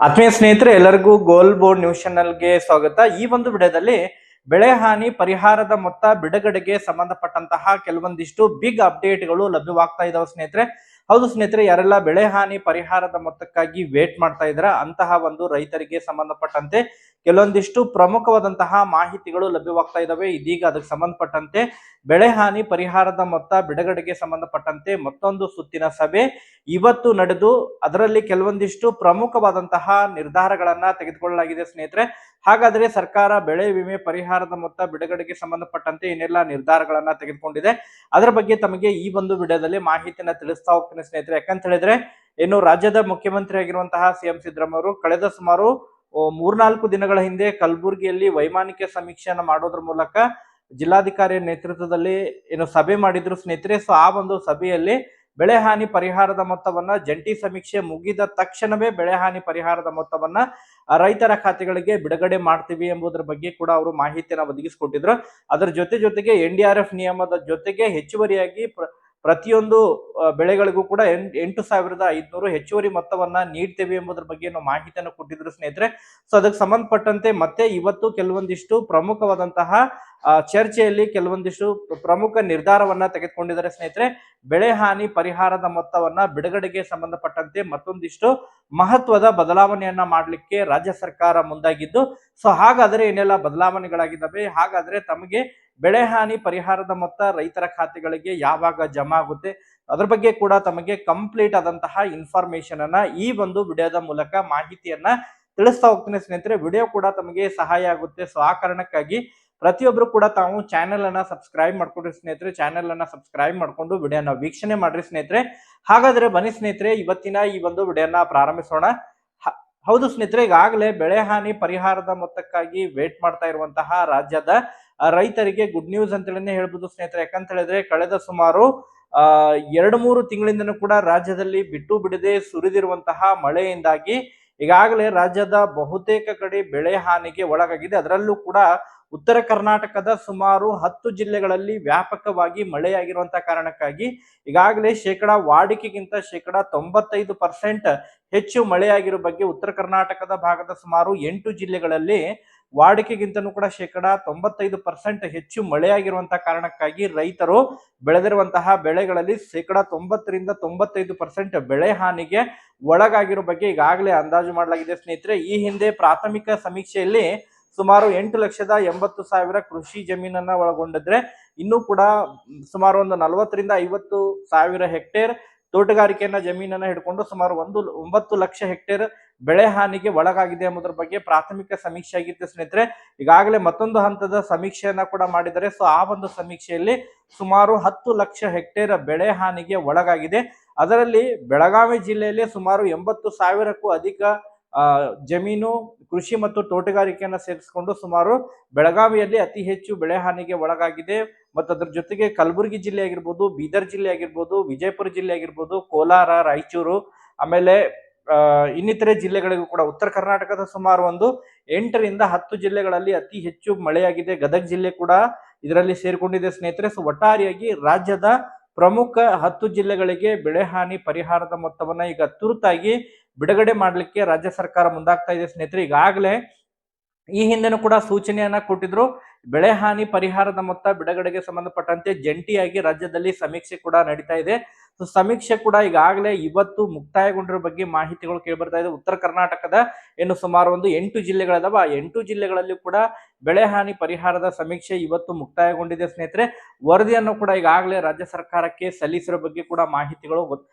ಆತ್ಮೀಯ ಸ್ನೇಹಿತರೆ, ಎಲ್ಲರಿಗೂ ಗೋಲ್ ಬೋರ್ಡ್ ನ್ಯೂಸ್ ಚಾನೆಲ್ಗೆ ಸ್ವಾಗತ. ಈ ಒಂದು ವಿಡಿಯೋದಲ್ಲಿ ಬೆಳೆ ಹಾನಿ ಪರಿಹಾರದ ಮೊತ್ತ ಬಿಡುಗಡೆಗೆ ಸಂಬಂಧಪಟ್ಟಂತಹ ಕೆಲವೊಂದಿಷ್ಟು ಬಿಗ್ ಅಪ್ಡೇಟ್ಗಳು ಲಭ್ಯವಾಗ್ತಾ ಇದಾವೆ ಸ್ನೇಹಿತರೆ. ಹೌದು ಸ್ನೇಹಿತರೆ, ಯಾರೆಲ್ಲ ಬೆಳೆ ಹಾನಿ ಪರಿಹಾರದ ಮೊತ್ತಕ್ಕಾಗಿ ವೇಟ್ ಮಾಡ್ತಾ ಇದ್ರ ಅಂತಹ ಒಂದು ರೈತರಿಗೆ ಸಂಬಂಧಪಟ್ಟಂತೆ ಕೆಲವೊಂದಿಷ್ಟು ಪ್ರಮುಖವಾದಂತಹ ಮಾಹಿತಿಗಳು ಲಭ್ಯವಾಗ್ತಾ ಇದಾವೆ. ಇದೀಗ ಅದಕ್ಕೆ ಸಂಬಂಧಪಟ್ಟಂತೆ ಬೆಳೆ ಹಾನಿ ಪರಿಹಾರದ ಮೊತ್ತ ಬಿಡುಗಡೆಗೆ ಸಂಬಂಧಪಟ್ಟಂತೆ ಮತ್ತೊಂದು ಸುತ್ತಿನ ಸಭೆ ಇವತ್ತು ನಡೆದು ಅದರಲ್ಲಿ ಕೆಲವೊಂದಿಷ್ಟು ಪ್ರಮುಖವಾದಂತಹ ನಿರ್ಧಾರಗಳನ್ನ ತೆಗೆದುಕೊಳ್ಳಲಾಗಿದೆ ಸ್ನೇಹಿತರೆ. ಹಾಗಾದ್ರೆ ಸರ್ಕಾರ ಬೆಳೆ ವಿಮೆ ಪರಿಹಾರದ ಮೊತ್ತ ಬಿಡುಗಡೆಗೆ ಸಂಬಂಧಪಟ್ಟಂತೆ ಏನೆಲ್ಲ ನಿರ್ಧಾರಗಳನ್ನ ತೆಗೆದುಕೊಂಡಿದೆ ಅದರ ಬಗ್ಗೆ ತಮಗೆ ಈ ಒಂದು ವಿಡಿಯೋದಲ್ಲಿ ಮಾಹಿತಿಯನ್ನ ತಿಳಿಸ್ತಾ ಹೋಗ್ತೀನಿ ಸ್ನೇಹಿತರೆ. ಯಾಕಂತ ಹೇಳಿದ್ರೆ ಏನು ರಾಜ್ಯದ ಮುಖ್ಯಮಂತ್ರಿ ಆಗಿರುವಂತಹ ಸಿಎಂ ಸಿದ್ದರಾಮಯ್ಯ ಅವರು ಕಳೆದ ಸುಮಾರು 3-4 ದಿನಗಳ ಹಿಂದೆ ಕಲಬುರಗಿಯಲ್ಲಿ ವೈಮಾನಿಕ ಸಮೀಕ್ಷೆಯನ್ನು ಮಾಡೋದ್ರ ಮೂಲಕ ಜಿಲ್ಲಾಧಿಕಾರಿ ನೇತೃತ್ವದಲ್ಲಿ ಏನು ಸಭೆ ಮಾಡಿದ್ರು ಸ್ನೇಹಿತರೆ. ಸೊ ಆ ಒಂದು ಸಭೆಯಲ್ಲಿ ಬೆಳೆ ಹಾನಿ ಪರಿಹಾರದ ಮೊತ್ತವನ್ನ ಜಂಟಿ ಸಮೀಕ್ಷೆ ಮುಗಿದ ತಕ್ಷಣವೇ ಬೆಳೆ ಹಾನಿ ಪರಿಹಾರದ ಮೊತ್ತವನ್ನ ರೈತರ ಖಾತೆಗಳಿಗೆ ಬಿಡುಗಡೆ ಮಾಡ್ತೀವಿ ಎಂಬುದರ ಬಗ್ಗೆ ಕೂಡ ಅವರು ಮಾಹಿತಿಯನ್ನು ಒದಗಿಸಿಕೊಟ್ಟಿದ್ರು. ಅದರ ಜೊತೆಗೆ NDRF ನಿಯಮದ ಜೊತೆಗೆ ಹೆಚ್ಚುವರಿಯಾಗಿ ಪ್ರತಿಯೊಂದು ಬೆಳೆಗಳಿಗೂ ಕೂಡ 8,500 ಹೆಚ್ಚುವರಿ ಮೊತ್ತವನ್ನ ನೀಡ್ತೇವೆ ಎಂಬುದರ ಬಗ್ಗೆ ಮಾಹಿತಿಯನ್ನು ಕೊಟ್ಟಿದ್ರು ಸ್ನೇಹಿತರೆ. ಸೊ ಅದಕ್ಕೆ ಸಂಬಂಧಪಟ್ಟಂತೆ ಮತ್ತೆ ಇವತ್ತು ಕೆಲವೊಂದಿಷ್ಟು ಪ್ರಮುಖವಾದಂತಹ ಚರ್ಚೆಯಲ್ಲಿ ಕೆಲವೊಂದಿಷ್ಟು ಪ್ರಮುಖ ನಿರ್ಧಾರವನ್ನ ತೆಗೆದುಕೊಂಡಿದ್ದಾರೆ ಸ್ನೇಹಿತರೆ. ಬೆಳೆ ಹಾನಿ ಪರಿಹಾರದ ಮೊತ್ತವನ್ನ ಬಿಡುಗಡೆಗೆ ಸಂಬಂಧಪಟ್ಟಂತೆ ಮತ್ತೊಂದಿಷ್ಟು ಮಹತ್ವದ ಬದಲಾವಣೆಯನ್ನ ಮಾಡಲಿಕ್ಕೆ ರಾಜ್ಯ ಸರ್ಕಾರ ಮುಂದಾಗಿದ್ದು, ಸೊ ಹಾಗಾದ್ರೆ ಏನೆಲ್ಲ ಬದಲಾವಣೆಗಳಾಗಿದ್ದಾವೆ, ಹಾಗಾದ್ರೆ ತಮಗೆ ಬೆಳೆ ಹಾನಿ ಪರಿಹಾರದ ಮೊತ್ತ ರೈತರ ಖಾತೆಗಳಿಗೆ ಯಾವಾಗ ಜಮಾ ಆಗುತ್ತೆ ಅದ್ರ ಬಗ್ಗೆ ಕೂಡ ತಮಗೆ ಕಂಪ್ಲೀಟ್ ಆದಂತಹ ಇನ್ಫಾರ್ಮೇಶನ್ ಅನ್ನ ಈ ಒಂದು ವಿಡಿಯೋದ ಮೂಲಕ ಮಾಹಿತಿಯನ್ನ ತಿಳಿಸ್ತಾ ಹೋಗ್ತೀನಿ ಸ್ನೇಹಿತರೆ. ವಿಡಿಯೋ ಕೂಡ ತಮಗೆ ಸಹಾಯ ಆಗುತ್ತೆ. ಸೊ ಆ ಕಾರಣಕ್ಕಾಗಿ ಪ್ರತಿಯೊಬ್ರು ಕೂಡ ತಾವು ಚಾನೆಲ್ ಅನ್ನ ಸಬ್ಸ್ಕ್ರೈಬ್ ಮಾಡ್ಕೊಂಡ್ರಿ ಸ್ನೇಹಿತರೆ. ಚಾನೆಲ್ ಅನ್ನ ಸಬ್ಸ್ಕ್ರೈಬ್ ಮಾಡ್ಕೊಂಡು ವಿಡಿಯೋನ ವೀಕ್ಷಣೆ ಮಾಡ್ರಿ ಸ್ನೇಹಿತರೆ. ಹಾಗಾದ್ರೆ ಬನ್ನಿ ಸ್ನೇಹಿತರೆ, ಇವತ್ತಿನ ಈ ಒಂದು ವಿಡಿಯೋನ ಪ್ರಾರಂಭಿಸೋಣ. ಹೌದು ಸ್ನೇಹಿತರೆ, ಈಗಾಗಲೇ ಬೆಳೆ ಹಾನಿ ಪರಿಹಾರದ ಮೊತ್ತಕ್ಕಾಗಿ ವೇಟ್ ಮಾಡ್ತಾ ಇರುವಂತಹ ರಾಜ್ಯದ ರೈತರಿಗೆ ಗುಡ್ ನ್ಯೂಸ್ ಅಂತೇಳಿ ಹೇಳ್ಬೋದು ಸ್ನೇಹಿತರೆ. ಯಾಕಂತ ಹೇಳಿದ್ರೆ ಕಳೆದ ಸುಮಾರು 2-3 ತಿಂಗಳಿಂದನೂ ಕೂಡ ರಾಜ್ಯದಲ್ಲಿ ಬಿಟ್ಟು ಬಿಡದೆ ಸುರಿದಿರುವಂತಹ ಮಳೆಯಿಂದಾಗಿ ಈಗಾಗಲೇ ರಾಜ್ಯದ ಬಹುತೇಕ ಕಡೆ ಬೆಳೆ ಹಾನಿಗೆ ಒಳಗಾಗಿದೆ. ಅದರಲ್ಲೂ ಕೂಡ ಉತ್ತರ ಕರ್ನಾಟಕದ ಸುಮಾರು 10 ಜಿಲ್ಲೆಗಳಲ್ಲಿ ವ್ಯಾಪಕವಾಗಿ ಮಳೆಯಾಗಿರುವಂತಹ ಕಾರಣಕ್ಕಾಗಿ ಈಗಾಗಲೇ ವಾಡಿಕೆಗಿಂತ 95% ಹೆಚ್ಚು ಮಳೆಯಾಗಿರೋ ಬಗ್ಗೆ ಉತ್ತರ ಕರ್ನಾಟಕದ ಭಾಗದ ಸುಮಾರು 8 ಜಿಲ್ಲೆಗಳಲ್ಲಿ ವಾಡಿಕೆಗಿಂತನೂ ಕೂಡ 95% ಹೆಚ್ಚು ಮಳೆಯಾಗಿರುವಂತಹ ಕಾರಣಕ್ಕಾಗಿ ರೈತರು ಬೆಳೆದಿರುವಂತಹ ಬೆಳೆಗಳಲ್ಲಿ 90-95% ಬೆಳೆ ಹಾನಿಗೆ ಒಳಗಾಗಿರೋ ಬಗ್ಗೆ ಈಗಾಗಲೇ ಅಂದಾಜು ಮಾಡಲಾಗಿದೆ ಸ್ನೇಹಿತರೆ. ಈ ಹಿಂದೆ ಪ್ರಾಥಮಿಕ ಸಮೀಕ್ಷೆಯಲ್ಲಿ ಸುಮಾರು 8,80,000 ಕೃಷಿ ಜಮೀನನ್ನ ಒಳಗೊಂಡಿದ್ರೆ ಇನ್ನೂ ಕೂಡ ಸುಮಾರು ಒಂದು 40,000-50,000 ಹೆಕ್ಟೇರ್ ತೋಟಗಾರಿಕೆಯನ್ನ ಜಮೀನನ್ನ ಹಿಡ್ಕೊಂಡು ಸುಮಾರು 9 ಲಕ್ಷ ಹೆಕ್ಟೇರ್ ಬೆಳೆ ಹಾನಿಗೆ ಒಳಗಾಗಿದೆ ಎಂಬುದರ ಬಗ್ಗೆ ಪ್ರಾಥಮಿಕ ಸಮೀಕ್ಷೆ ಆಗಿತ್ತು ಸ್ನೇಹಿತರೆ. ಈಗಾಗಲೇ ಮತ್ತೊಂದು ಹಂತದ ಸಮೀಕ್ಷೆಯನ್ನ ಕೂಡ ಮಾಡಿದ್ದಾರೆ. ಸೊ ಆ ಒಂದು ಸಮೀಕ್ಷೆಯಲ್ಲಿ ಸುಮಾರು 10 ಲಕ್ಷ ಹೆಕ್ಟೇರ್ ಬೆಳೆ ಹಾನಿಗೆ ಒಳಗಾಗಿದೆ. ಅದರಲ್ಲಿ ಬೆಳಗಾವಿ ಜಿಲ್ಲೆಯಲ್ಲಿ ಸುಮಾರು 80,000ಕ್ಕೂ ಅಧಿಕ ಜಮೀನು ಕೃಷಿ ಮತ್ತು ತೋಟಗಾರಿಕೆಯನ್ನ ಸೇರಿಸಿಕೊಂಡು ಸುಮಾರು ಬೆಳಗಾವಿಯಲ್ಲಿ ಅತಿ ಹೆಚ್ಚು ಬೆಳೆ ಹಾನಿಗೆ ಒಳಗಾಗಿದೆ. ಮತ್ತು ಅದ್ರ ಜೊತೆಗೆ ಕಲಬುರಗಿ ಜಿಲ್ಲೆ ಆಗಿರ್ಬೋದು, ಬೀದರ್ ಜಿಲ್ಲೆ ಆಗಿರ್ಬೋದು, ವಿಜಯಪುರ ಜಿಲ್ಲೆ ಆಗಿರ್ಬೋದು, ಕೋಲಾರ, ರಾಯಚೂರು, ಆಮೇಲೆ ಇನ್ನಿತರೆ ಜಿಲ್ಲೆಗಳಿಗೂ ಕೂಡ ಉತ್ತರ ಕರ್ನಾಟಕದ ಸುಮಾರು 8-10 ಜಿಲ್ಲೆಗಳಲ್ಲಿ ಅತಿ ಹೆಚ್ಚು ಮಳೆಯಾಗಿದೆ. ಗದಗ ಜಿಲ್ಲೆ ಕೂಡ ಇದರಲ್ಲಿ ಸೇರ್ಕೊಂಡಿದೆ ಸ್ನೇಹಿತರೆ. ಸೊ ಒಟ್ಟಾರೆಯಾಗಿ ರಾಜ್ಯದ ಪ್ರಮುಖ 10 ಜಿಲ್ಲೆಗಳಿಗೆ ಬೆಳೆ ಹಾನಿ ಪರಿಹಾರದ ಮೊತ್ತವನ್ನ ಈಗ ತುರ್ತಾಗಿ ಬಿಡುಗಡೆ ಮಾಡಲಿಕ್ಕೆ ರಾಜ್ಯ ಸರ್ಕಾರ ಮುಂದಾಗ್ತಾ ಇದೆ ಸ್ನೇಹಿತರೆ. ಈಗಾಗಲೇ ಈ ಹಿಂದೆನೂ ಕೂಡ ಸೂಚನೆಯನ್ನ ಕೊಟ್ಟಿದ್ರು. ಬೆಳೆ ಹಾನಿ ಪರಿಹಾರದ ಮೊತ್ತ ಬಿಡುಗಡೆಗೆ ಸಂಬಂಧಪಟ್ಟಂತೆ ಜಂಟಿಯಾಗಿ ರಾಜ್ಯದಲ್ಲಿ ಸಮೀಕ್ಷೆ ಕೂಡ ನಡೀತಾ ಇದೆ. ಸೊ ಸಮೀಕ್ಷೆ ಕೂಡ ಈಗಾಗಲೇ ಇವತ್ತು ಮುಕ್ತಾಯಗೊಂಡಿರೋ ಬಗ್ಗೆ ಮಾಹಿತಿಗಳು ಕೇಳಿಬರ್ತಾ ಇದೆ. ಉತ್ತರ ಕರ್ನಾಟಕದ ಏನು ಸುಮಾರು 8 ಜಿಲ್ಲೆಗಳಿದಾವ, ಆ 8 ಜಿಲ್ಲೆಗಳಲ್ಲಿ ಕೂಡ ಬೆಳೆ ಹಾನಿ ಪರಿಹಾರದ ಸಮೀಕ್ಷೆ ಇವತ್ತು ಮುಕ್ತಾಯಗೊಂಡಿದೆ ಸ್ನೇಹಿತರೆ. ವರದಿಯನ್ನು ಕೂಡ ಈಗಾಗಲೇ ರಾಜ್ಯ ಸರ್ಕಾರಕ್ಕೆ ಸಲ್ಲಿಸಿರೋ ಬಗ್ಗೆ ಕೂಡ ಮಾಹಿತಿಗಳು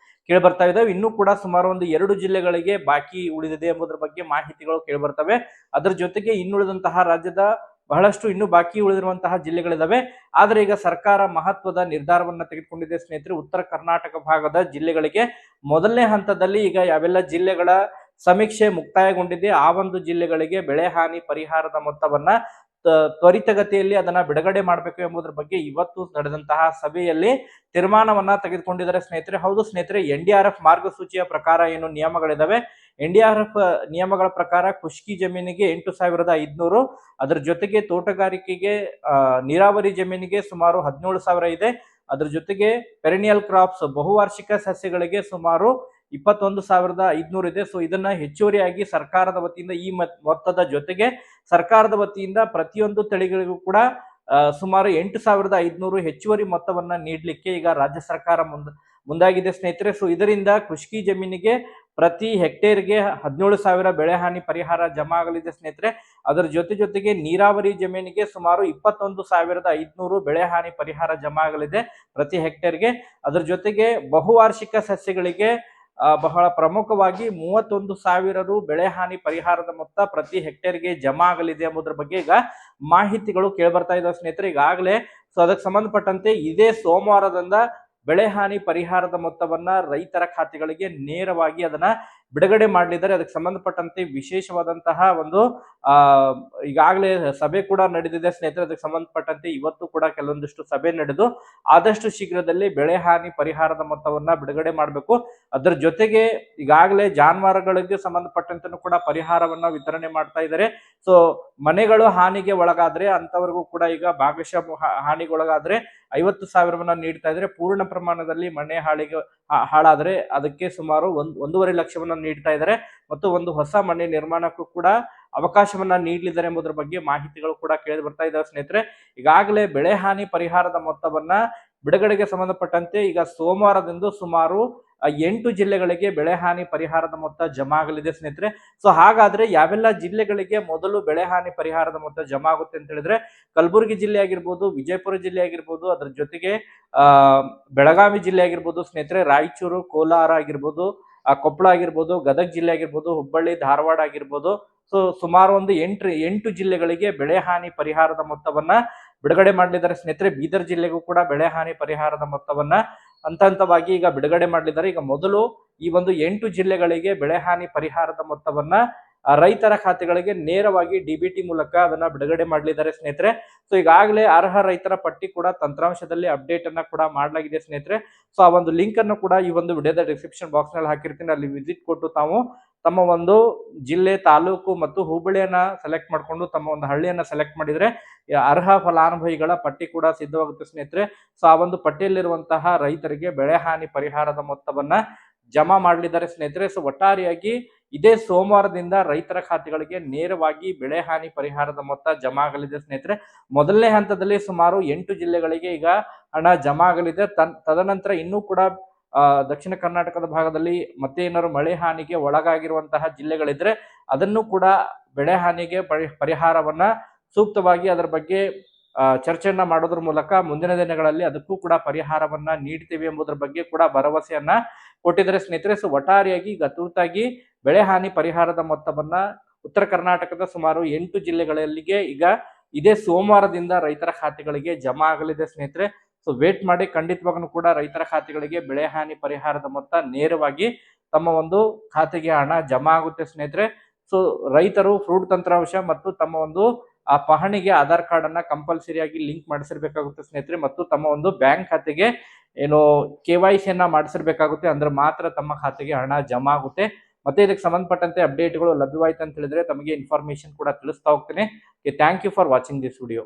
ಕೇಳಿಬರ್ತಾ ಇದಾವೆ. ಇನ್ನೂ ಕೂಡ ಸುಮಾರು 2 ಜಿಲ್ಲೆಗಳಿಗೆ ಬಾಕಿ ಉಳಿದಿದೆ ಎಂಬುದರ ಬಗ್ಗೆ ಮಾಹಿತಿಗಳು ಕೇಳಿಬರ್ತವೆ. ಅದರ ಜೊತೆಗೆ ಇನ್ನುಳಿದಂತಹ ರಾಜ್ಯದ ಬಹಳಷ್ಟು ಇನ್ನೂ ಬಾಕಿ ಉಳಿದಿರುವಂತಹ ಜಿಲ್ಲೆಗಳಿದಾವೆ. ಆದ್ರೆ ಈಗ ಸರ್ಕಾರ ಮಹತ್ವದ ನಿರ್ಧಾರವನ್ನ ತೆಗೆದುಕೊಂಡಿದೆ ಸ್ನೇಹಿತರೆ. ಉತ್ತರ ಕರ್ನಾಟಕ ಭಾಗದ ಜಿಲ್ಲೆಗಳಿಗೆ ಮೊದಲನೇ ಹಂತದಲ್ಲಿ ಈಗ ಯಾವೆಲ್ಲ ಜಿಲ್ಲೆಗಳ ಸಮೀಕ್ಷೆ ಮುಕ್ತಾಯಗೊಂಡಿದೆ ಆ ಒಂದು ಜಿಲ್ಲೆಗಳಿಗೆ ಬೆಳೆ ಹಾನಿ ಪರಿಹಾರದ ಮೊತ್ತವನ್ನ ತ್ವರಿತಗತಿಯಲ್ಲಿ ಅದನ್ನ ಬಿಡುಗಡೆ ಮಾಡಬೇಕು ಎಂಬುದರ ಬಗ್ಗೆ ಇವತ್ತು ನಡೆದಂತಹ ಸಭೆಯಲ್ಲಿ ತೀರ್ಮಾನವನ್ನ ತೆಗೆದುಕೊಂಡಿದ್ದಾರೆ ಸ್ನೇಹಿತರೆ. ಹೌದು ಸ್ನೇಹಿತರೆ, NDRF ಮಾರ್ಗಸೂಚಿಯ ಪ್ರಕಾರ ಏನು ನಿಯಮಗಳಿದಾವೆ, NDRF ನಿಯಮಗಳ ಪ್ರಕಾರ ಖುಷ್ಕಿ ಜಮೀನಿಗೆ 8,500, ಅದರ ಜೊತೆಗೆ ತೋಟಗಾರಿಕೆಗೆ ನೀರಾವರಿ ಜಮೀನಿಗೆ ಸುಮಾರು 17,000 ಇದೆ. ಅದ್ರ ಜೊತೆಗೆ ಪೆರಿನಿಯಲ್ ಕ್ರಾಪ್ಸ್ ಬಹುವಾರ್ಷಿಕ ಸಸ್ಯಗಳಿಗೆ ಸುಮಾರು 21,500 ಇದೆ. ಸೊ ಇದನ್ನ ಹೆಚ್ಚುವರಿಯಾಗಿ ಸರ್ಕಾರದ ವತಿಯಿಂದ ಈ ಮೊತ್ತದ ಜೊತೆಗೆ ಸರ್ಕಾರದ ವತಿಯಿಂದ ಪ್ರತಿಯೊಂದು ತಳಿಗಳಿಗೂ ಕೂಡ ಸುಮಾರು 8,500 ಹೆಚ್ಚುವರಿ ಮೊತ್ತವನ್ನ ನೀಡಲಿಕ್ಕೆ ಈಗ ರಾಜ್ಯ ಸರ್ಕಾರ ಮುಂದಾಗಿದೆ ಸ್ನೇಹಿತರೆ. ಸೊ ಇದರಿಂದ ಕೃಷಿ ಜಮೀನಿಗೆ ಪ್ರತಿ ಹೆಕ್ಟೇರ್ಗೆ 17,000 ಬೆಳೆ ಹಾನಿ ಪರಿಹಾರ ಜಮಾ ಆಗಲಿದೆ ಸ್ನೇಹಿತರೆ. ಅದರ ಜೊತೆಗೆ ನೀರಾವರಿ ಜಮೀನಿಗೆ ಸುಮಾರು 21,500 ಬೆಳೆ ಹಾನಿ ಪರಿಹಾರ ಜಮಾ ಆಗಲಿದೆ ಪ್ರತಿ ಹೆಕ್ಟೇರ್ಗೆ. ಅದರ ಜೊತೆಗೆ ಬಹುವಾರ್ಷಿಕ ಸಸ್ಯಗಳಿಗೆ ಬಹಳ ಪ್ರಮುಖವಾಗಿ 31,000 ರು ಬೆಳೆ ಹಾನಿ ಪರಿಹಾರದ ಮೊತ್ತ ಪ್ರತಿ ಹೆಕ್ಟೇರ್ಗೆ ಜಮಾ ಆಗಲಿದೆ ಎಂಬುದರ ಬಗ್ಗೆ ಈಗ ಮಾಹಿತಿಗಳು ಕೇಳ್ಬರ್ತಾ ಇದಾವೆ ಸ್ನೇಹಿತರೆ ಈಗಾಗಲೇ. ಸೊ ಅದಕ್ಕೆ ಸಂಬಂಧಪಟ್ಟಂತೆ ಇದೇ ಸೋಮವಾರದಿಂದ ಬೆಳೆ ಹಾನಿ ಪರಿಹಾರದ ಮೊತ್ತವನ್ನ ರೈತರ ಖಾತೆಗಳಿಗೆ ನೇರವಾಗಿ ಅದನ್ನ ಬಿಡುಗಡೆ ಮಾಡಲಿದ್ದಾರೆ. ಅದಕ್ಕೆ ಸಂಬಂಧಪಟ್ಟಂತೆ ವಿಶೇಷವಾದಂತಹ ಒಂದು ಈಗಾಗಲೇ ಸಭೆ ಕೂಡ ನಡೆದಿದೆ ಸ್ನೇಹಿತರೆ. ಅದಕ್ಕೆ ಸಂಬಂಧಪಟ್ಟಂತೆ ಇವತ್ತು ಕೂಡ ಕೆಲವೊಂದಿಷ್ಟು ಸಭೆ ನಡೆದು ಆದಷ್ಟು ಶೀಘ್ರದಲ್ಲಿ ಬೆಳೆ ಹಾನಿ ಪರಿಹಾರದ ಮೊತ್ತವನ್ನ ಬಿಡುಗಡೆ ಮಾಡಬೇಕು. ಅದರ ಜೊತೆಗೆ ಈಗಾಗಲೇ ಜಾನುವಾರುಗಳಿಗೆ ಸಂಬಂಧಪಟ್ಟಂತೆ ಕೂಡ ಪರಿಹಾರವನ್ನ ವಿತರಣೆ ಮಾಡ್ತಾ ಇದ್ದಾರೆ. ಸೊ ಮನೆಗಳು ಹಾನಿಗೆ ಒಳಗಾದ್ರೆ ಅಂತವರಿಗೂ ಕೂಡ ಈಗ ಭಾಗಶಃ ಹಾನಿಗೆ ಒಳಗಾದ್ರೆ 50,000 ನೀಡ್ತಾ ಇದ್ರೆ, ಪೂರ್ಣ ಪ್ರಮಾಣದಲ್ಲಿ ಮನೆ ಹಾಳಾದ್ರೆ ಅದಕ್ಕೆ ಸುಮಾರು 1.5 ಲಕ್ಷವನ್ನ ನೀಡ್ತಾ ಇದ್ದಾರೆ ಮತ್ತು ಒಂದು ಹೊಸ ಮನೆ ನಿರ್ಮಾಣಕ್ಕೂ ಕೂಡ ಅವಕಾಶವನ್ನ ನೀಡಲಿದ್ದಾರೆ ಎಂಬುದರ ಬಗ್ಗೆ ಮಾಹಿತಿಗಳು ಕೂಡ ಕೇಳಿ ಬರ್ತಾ ಇದ್ದಾವೆ ಸ್ನೇಹಿತರೆ. ಈಗಾಗಲೇ ಬೆಳೆ ಹಾನಿ ಪರಿಹಾರದ ಮೊತ್ತವನ್ನ ಬಿಡುಗಡೆಗೆ ಸಂಬಂಧಪಟ್ಟಂತೆ ಈಗ ಸೋಮವಾರದಂದು ಸುಮಾರು 8 ಜಿಲ್ಲೆಗಳಿಗೆ ಬೆಳೆ ಹಾನಿ ಪರಿಹಾರದ ಮೊತ್ತ ಜಮಾ ಆಗಲಿದೆ ಸ್ನೇಹಿತರೆ. ಸೊ ಹಾಗಾದ್ರೆ ಯಾವೆಲ್ಲ ಜಿಲ್ಲೆಗಳಿಗೆ ಮೊದಲು ಬೆಳೆ ಹಾನಿ ಪರಿಹಾರದ ಮೊತ್ತ ಜಮಾ ಆಗುತ್ತೆ ಅಂತ ಹೇಳಿದ್ರೆ, ಕಲಬುರಗಿ ಜಿಲ್ಲೆ ಆಗಿರ್ಬೋದು, ವಿಜಯಪುರ ಜಿಲ್ಲೆ ಆಗಿರ್ಬೋದು, ಅದರ ಜೊತೆಗೆ ಬೆಳಗಾವಿ ಜಿಲ್ಲೆ ಆಗಿರ್ಬೋದು ಸ್ನೇಹಿತರೆ, ರಾಯಚೂರು, ಕೋಲಾರ ಆಗಿರ್ಬೋದು, ಕೊಪ್ಪಳ ಆಗಿರ್ಬೋದು, ಗದಗ ಜಿಲ್ಲೆ ಆಗಿರ್ಬೋದು, ಹುಬ್ಬಳ್ಳಿ, ಧಾರವಾಡ ಆಗಿರ್ಬೋದು. ಸೊ ಸುಮಾರು ಒಂದು 8 ಜಿಲ್ಲೆಗಳಿಗೆ ಬೆಳೆ ಹಾನಿ ಪರಿಹಾರದ ಮೊತ್ತವನ್ನ ಬಿಡುಗಡೆ ಮಾಡಲಿದ್ದಾರೆ ಸ್ನೇಹಿತರೆ. ಬೀದರ್ ಜಿಲ್ಲೆಗೂ ಕೂಡ ಬೆಳೆ ಹಾನಿ ಪರಿಹಾರದ ಮೊತ್ತವನ್ನ ಹಂತವಾಗಿ ಈಗ ಬಿಡುಗಡೆ ಮಾಡಲಿದ್ದಾರೆ. ಈಗ ಮೊದಲು ಈ ಒಂದು 8 ಜಿಲ್ಲೆಗಳಿಗೆ ಬೆಳೆ ಹಾನಿ ಪರಿಹಾರದ ಮೊತ್ತವನ್ನ ರೈತರ ಖಾತೆಗಳಿಗೆ ನೇರವಾಗಿ DBT ಮೂಲಕ ಅದನ್ನ ಬಿಡುಗಡೆ ಮಾಡಲಿದ್ದಾರೆ ಸ್ನೇಹಿತರೆ. ಸೊ ಈಗಾಗಲೇ ಅರ್ಹ ರೈತರ ಪಟ್ಟಿ ಕೂಡ ತಂತ್ರಾಂಶದಲ್ಲಿ ಅಪ್ಡೇಟ್ ಅನ್ನ ಕೂಡ ಮಾಡಲಾಗಿದೆ ಸ್ನೇಹಿತರೆ. ಸೊ ಆ ಒಂದು ಲಿಂಕ್ ಅನ್ನು ಕೂಡ ಈ ಒಂದು ವಿಡಿಯೋದ ಡಿಸ್ಕ್ರಿಪ್ಷನ್ ಬಾಕ್ಸ್ ನಲ್ಲಿ ಹಾಕಿರ್ತೀನಿ. ಅಲ್ಲಿ ವಿಸಿಟ್ ಕೊಟ್ಟು ತಾವು ತಮ್ಮ ಒಂದು ಜಿಲ್ಲೆ, ತಾಲೂಕು ಮತ್ತು ಹೋಬಳಿಯನ್ನ ಸೆಲೆಕ್ಟ್ ಮಾಡಿಕೊಂಡು ತಮ್ಮ ಒಂದು ಹಳ್ಳಿಯನ್ನ ಸೆಲೆಕ್ಟ್ ಮಾಡಿದ್ರೆ ಅರ್ಹ ಫಲಾನುಭವಿಗಳ ಪಟ್ಟಿ ಕೂಡ ಸಿದ್ಧವಾಗುತ್ತೆ ಸ್ನೇಹಿತರೆ. ಸೊ ಆ ಒಂದು ಪಟ್ಟಿಯಲ್ಲಿರುವಂತಹ ರೈತರಿಗೆ ಬೆಳೆ ಹಾನಿ ಪರಿಹಾರದ ಮೊತ್ತವನ್ನ ಜಮಾ ಮಾಡಲಿದ್ದಾರೆ ಸ್ನೇಹಿತರೆ. ಸೊ ಒಟ್ಟಾರೆಯಾಗಿ ಇದೇ ಸೋಮವಾರದಿಂದ ರೈತರ ಖಾತೆಗಳಿಗೆ ನೇರವಾಗಿ ಬೆಳೆ ಹಾನಿ ಪರಿಹಾರದ ಮೊತ್ತ ಜಮಾ ಆಗಲಿದೆ ಸ್ನೇಹಿತರೆ. ಮೊದಲನೇ ಹಂತದಲ್ಲಿ ಸುಮಾರು 8 ಜಿಲ್ಲೆಗಳಿಗೆ ಈಗ ಹಣ ಜಮಾ ಆಗಲಿದೆ. ತದನಂತರ ಇನ್ನೂ ಕೂಡ ದಕ್ಷಿಣ ಕರ್ನಾಟಕದ ಭಾಗದಲ್ಲಿ ಮತ್ತೆ ಏನಾದ್ರು ಮಳೆ ಹಾನಿಗೆ ಒಳಗಾಗಿರುವಂತಹ ಜಿಲ್ಲೆಗಳಿದ್ರೆ ಅದನ್ನು ಕೂಡ ಬೆಳೆ ಹಾನಿಗೆ ಪರಿಹಾರವನ್ನ ಸೂಕ್ತವಾಗಿ ಅದರ ಬಗ್ಗೆ ಚರ್ಚೆಯನ್ನ ಮಾಡೋದ್ರ ಮೂಲಕ ಮುಂದಿನ ದಿನಗಳಲ್ಲಿ ಅದಕ್ಕೂ ಕೂಡ ಪರಿಹಾರವನ್ನ ನೀಡ್ತೀವಿ ಎಂಬುದರ ಬಗ್ಗೆ ಕೂಡ ಭರವಸೆಯನ್ನ ಕೊಟ್ಟಿದ್ದಾರೆ ಸ್ನೇಹಿತರೆ. ಸೊ ಒಟ್ಟಾರೆಯಾಗಿ ಈಗ ತುರ್ತಾಗಿ ಬೆಳೆ ಹಾನಿ ಪರಿಹಾರದ ಮೊತ್ತವನ್ನ ಉತ್ತರ ಕರ್ನಾಟಕದ ಸುಮಾರು 8 ಜಿಲ್ಲೆಗಳಿಗೆ ಈಗ ಇದೇ ಸೋಮವಾರದಿಂದ ರೈತರ ಖಾತೆಗಳಿಗೆ ಜಮಾ ಆಗಲಿದೆ ಸ್ನೇಹಿತರೆ. ಸೊ ವೇಟ್ ಮಾಡಿ, ಖಂಡಿತವಾಗ್ಲೂ ಕೂಡ ರೈತರ ಖಾತೆಗಳಿಗೆ ಬೆಳೆ ಹಾನಿ ಪರಿಹಾರದ ಮೊತ್ತ ನೇರವಾಗಿ ತಮ್ಮ ಒಂದು ಖಾತೆಗೆ ಹಣ ಜಮಾ ಆಗುತ್ತೆ ಸ್ನೇಹಿತರೆ. ಸೊ ರೈತರು ಫ್ರೂಟ್ ತಂತ್ರಾಂಶ ಮತ್ತು ತಮ್ಮ ಒಂದು ಆ ಪಹಣಿಗೆ ಆಧಾರ್ ಕಾರ್ಡ್ ಅನ್ನ ಕಂಪಲ್ಸರಿಯಾಗಿ ಲಿಂಕ್ ಮಾಡಿಸಿರ್ಬೇಕಾಗುತ್ತೆ ಸ್ನೇಹಿತರೆ. ಮತ್ತು ತಮ್ಮ ಒಂದು ಬ್ಯಾಂಕ್ ಖಾತೆಗೆ ಏನು KYC ಅನ್ನ ಮಾಡಿಸಿರ್ಬೇಕಾಗುತ್ತೆ, ಅಂದ್ರೆ ಮಾತ್ರ ತಮ್ಮ ಖಾತೆಗೆ ಹಣ ಜಮಾ ಆಗುತ್ತೆ. ಮತ್ತೆ ಇದಕ್ಕೆ ಸಂಬಂಧಪಟ್ಟಂತೆ ಅಪ್ಡೇಟ್ಗಳು ಲಭ್ಯವಾಯ್ತು ಅಂತ ಹೇಳಿದ್ರೆ ತಮಗೆ ಇನ್ಫಾರ್ಮೇಶನ್ ಕೂಡ ತಿಳಿಸ್ತಾ ಹೋಗ್ತೇನೆ. Thank you for watching this video.